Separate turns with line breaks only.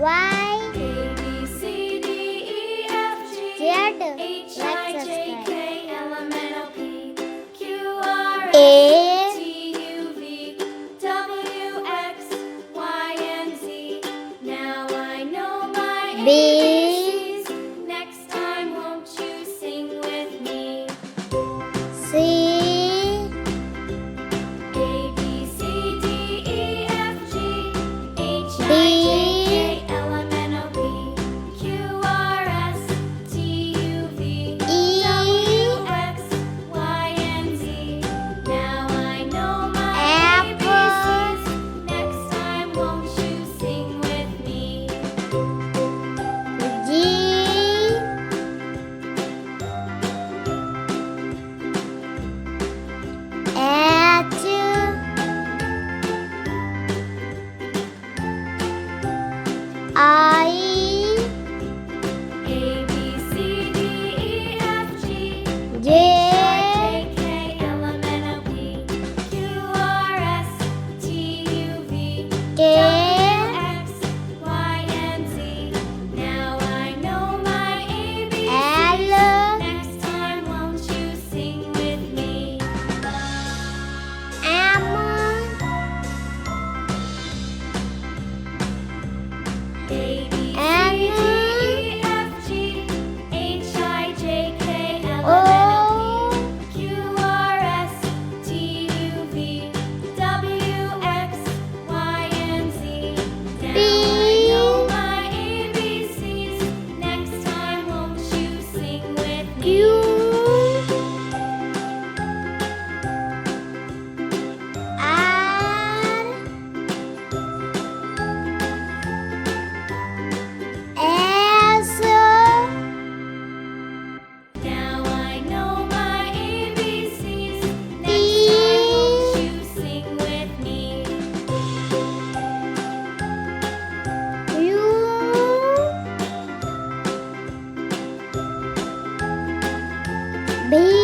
Y,
A B C D E F G
Z.
H I
Let's
J
subscribe.
K L M N O P Q R S
A,
T U V W X Y and Z. Now I know my
B,
ABCs. Next time, won't you sing with me?
C,
A B C D E F G H I
D,
J K L M N O P Q R S T U V
E,
W X Y and Z. Now I know my
F,
ABCs. Next time, won't you sing with me?
G, H, I,
A B C D E F G
J,
J K L M N O P Q R S T U V
K,
X Y and Z. Now I know my ABCs.
L,
Next time, won't you sing with me?
M,
A B C D E F G H I J K L M N O P Q R S T U V W X Y and Z. Now I know my ABCs. Next time, won't you sing with me?
Q, R, S,
Now I know my ABCs. Next time, won't you sing with me?
U, B,